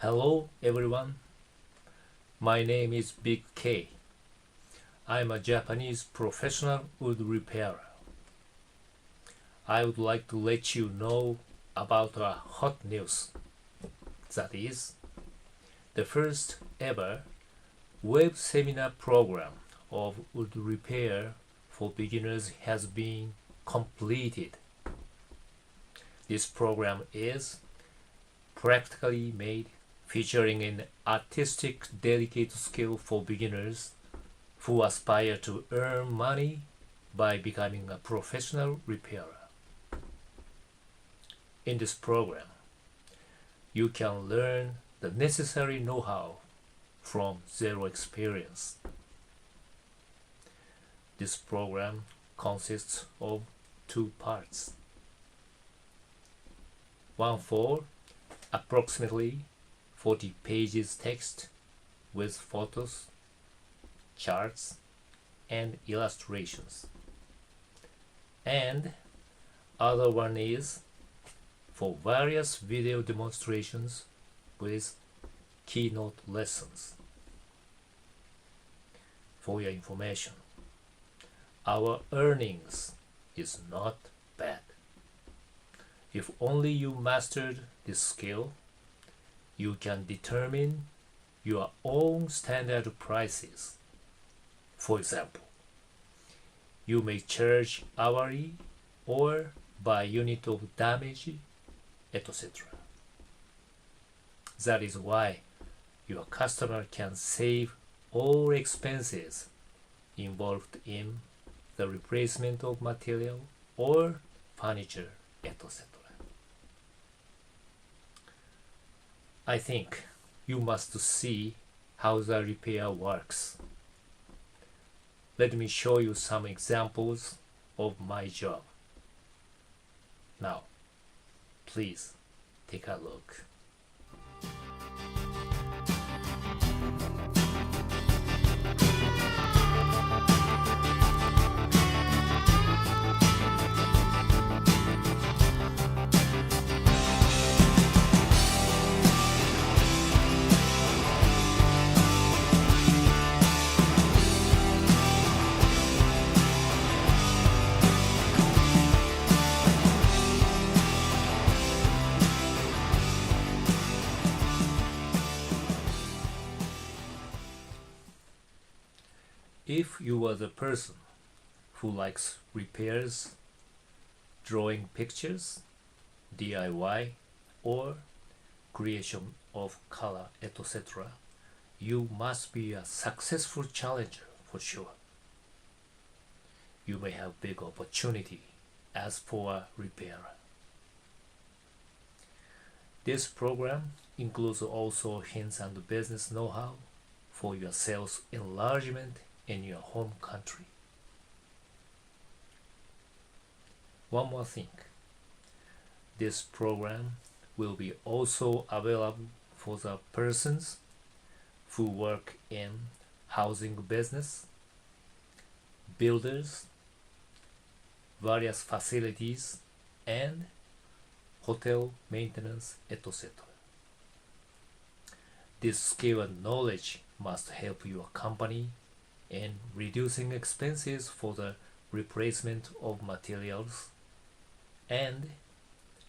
Hello everyone, my name is Big K. I'm a Japanese professional wood repairer. I would like to let you know about a hot news. That is, the first ever web seminar program of wood repair for beginners has been completed. This program is practically made, featuring an artistic, delicate skill for beginners who aspire to earn money by becoming a professional repairer. In this program, you can learn the necessary know-how from zero experience. This program consists of two parts. One for approximately 40 pages text with photos, charts, and illustrations. And other one is for various video demonstrations with keynote lessons. For your information, our earnings is not bad. If only you mastered this skill, you can determine your own standard prices. For example, you may charge hourly or by unit of damage, etc. That is why your customer can save all expenses involved in the replacement of material or furniture, etc. I think you must see how the repair works. Let me show you some examples of my job. Now, please take a look. If you are the person who likes repairs, drawing pictures, DIY, or creation of color, etc., you must be a successful challenger for sure. You may have big opportunity as for a repairer. This program includes also hints and business know-how for your sales enlargement in your home country. One more thing, this program will be also available for the persons who work in housing business, builders, various facilities, and hotel maintenance, etc. This skill and knowledge must help your company in reducing expenses for the replacement of materials and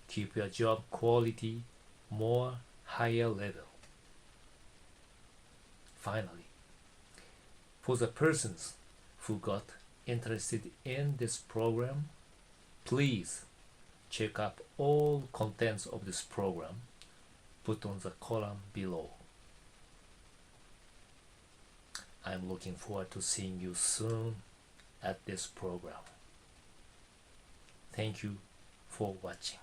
keep your job quality more higher level. Finally, for the persons who got interested in this program, please check out all contents of this program put on the column below. I'm looking forward to seeing you soon at this program. Thank you for watching.